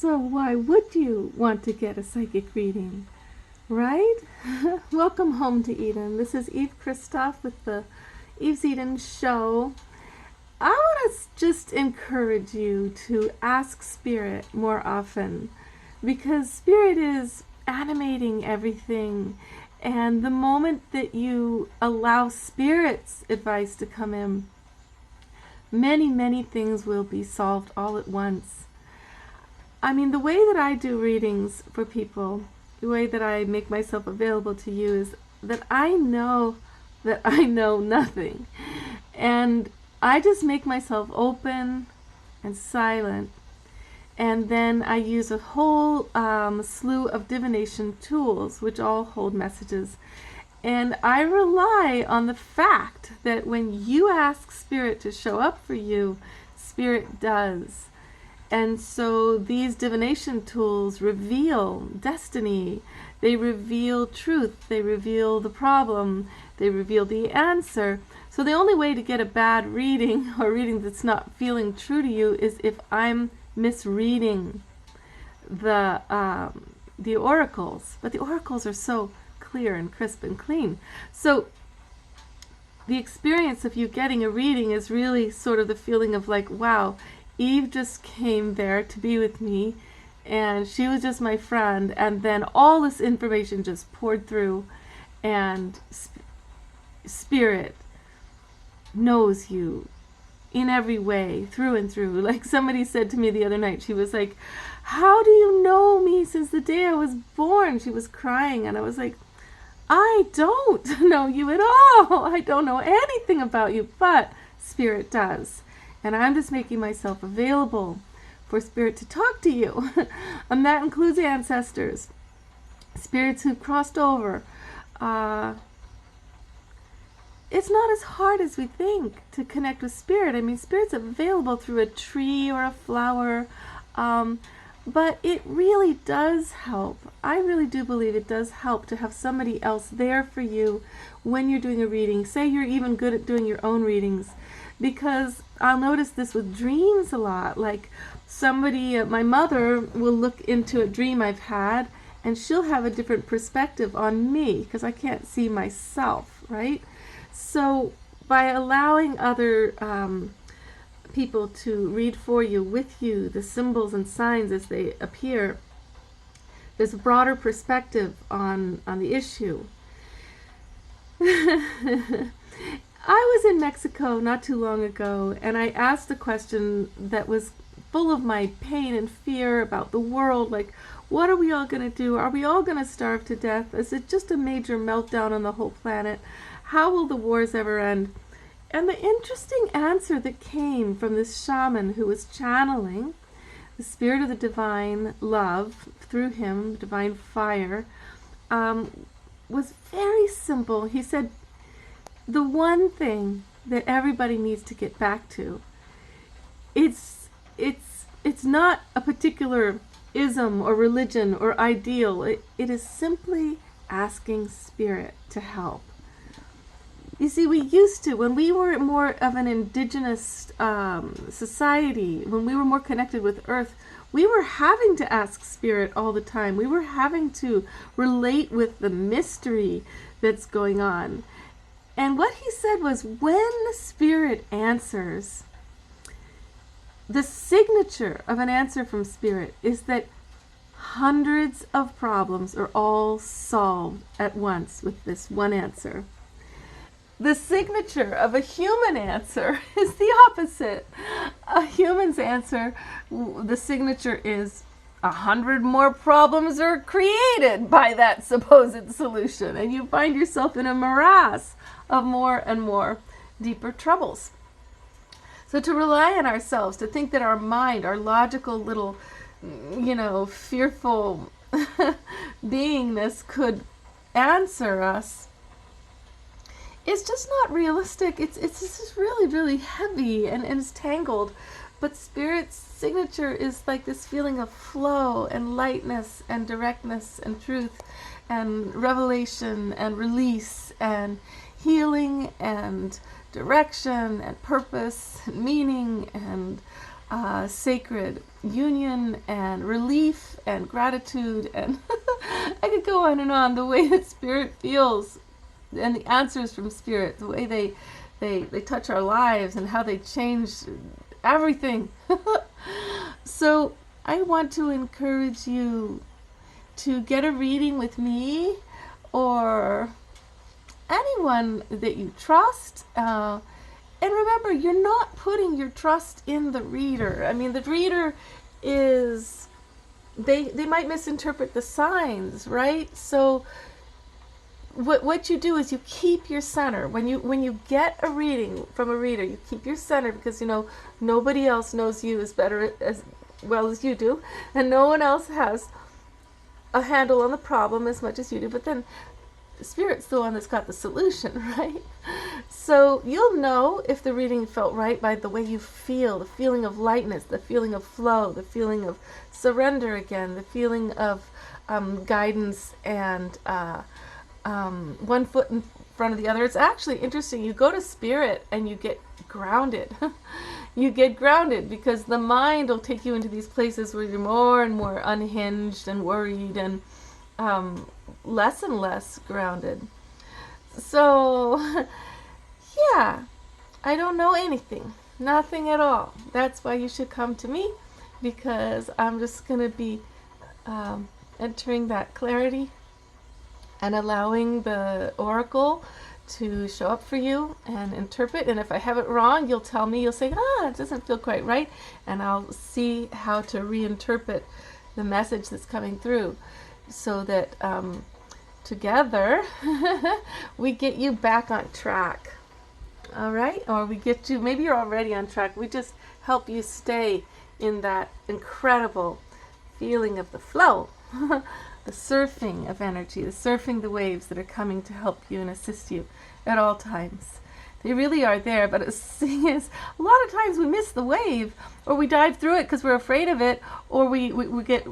So why would you want to get a psychic reading, right? Welcome home to Eden. This is Eve Christoph with the Eve's Eden Show. I want to just encourage you to ask Spirit more often, because Spirit is animating everything, and the moment that you allow Spirit's advice to come in, many things will be solved all at once. I mean, the way that I do readings for people, the way that I make myself available to you is that I know nothing. And I just make myself open and silent. And then I use a whole slew of divination tools, which all hold messages. And I rely on the fact that when you ask Spirit to show up for you, Spirit does. And so these divination tools reveal destiny, they reveal truth, they reveal the problem, they reveal the answer. So the only way to get a bad reading or reading that's not feeling true to you is if I'm misreading the oracles. But the oracles are so clear and crisp and clean. So the experience of you getting a reading is really sort of the feeling of like, wow, Eve just came there to be with me, and she was just my friend, and then all this information just poured through, and Spirit knows you in every way, through and through. Like somebody said to me the other night, she was like, how do you know me since the day I was born? She was crying, and I was like, I don't know you at all. I don't know anything about you, but Spirit does. And I'm just making myself available for Spirit to talk to you. And that includes ancestors, spirits who've crossed over. It's not as hard as we think to connect with Spirit. I mean, Spirit's available through a tree or a flower. But it really does help. I really do believe it does help to have somebody else there for you when you're doing a reading. Say you're even good at doing your own readings. Because I'll notice this with dreams a lot. Like somebody, my mother will look into a dream I've had, and she'll have a different perspective on me because I can't see myself, right? So by allowing other people to read for you, with you, the symbols and signs as they appear, there's a broader perspective on the issue. I was in Mexico not too long ago, and I asked a question that was full of my pain and fear about the world, like, what are we all going to do? Are we all going to starve to death? Is it just a major meltdown on the whole planet? How will the wars ever end? And the interesting answer that came from this shaman who was channeling the spirit of the divine love through him, divine fire, was very simple. He said, the one thing that everybody needs to get back to, it's not a particular ism or religion or ideal. It is simply asking Spirit to help. You see, we used to, when we were more of an indigenous society, when we were more connected with Earth, we were having to ask Spirit all the time. We were having to relate with the mystery that's going on. And what he said was, when the Spirit answers, the signature of an answer from Spirit is that hundreds of problems are all solved at once with this one answer. The signature of a human answer is the opposite. A human's answer, the signature is 100 more problems are created by that supposed solution, and you find yourself in a morass of more and more deeper troubles. So to rely on ourselves, to think that our mind, our logical little, fearful beingness could answer us, is just not realistic. It's just really heavy and it's tangled. But Spirit's signature is like this feeling of flow and lightness and directness and truth and revelation and release and healing and direction and purpose and meaning and sacred union and relief and gratitude, and I could go on and on, the way that Spirit feels and the answers from Spirit, the way they touch our lives and how they change everything. So I want to encourage you to get a reading with me or anyone that you trust. And remember, you're not putting your trust in the reader. I mean, the reader is, they might misinterpret the signs, right? So what you do is you keep your center. When you get a reading from a reader, you keep your center, because nobody else knows you as well as you do, and no one else has a handle on the problem as much as you do. But then Spirit's the one that's got the solution, right? So you'll know if the reading felt right by the way you feel, the feeling of lightness, the feeling of flow, the feeling of surrender again, the feeling of guidance and one foot in front of the other. It's actually interesting. You go to Spirit and you get grounded. You get grounded because the mind will take you into these places where you're more and more unhinged and worried and less and less grounded. So yeah, I don't know anything, nothing at all. That's why you should come to me, because I'm just going to be entering that clarity and allowing the oracle to show up for you and interpret. And if I have it wrong, you'll tell me. You'll say, it doesn't feel quite right, and I'll see how to reinterpret the message that's coming through, so that together we get you back on track. All right? Or we get you, maybe you're already on track. We just help you stay in that incredible feeling of the flow, the surfing of energy, the surfing the waves that are coming to help you and assist you at all times. They really are there, but the thing is, a lot of times we miss the wave, or we dive through it because we're afraid of it, or we get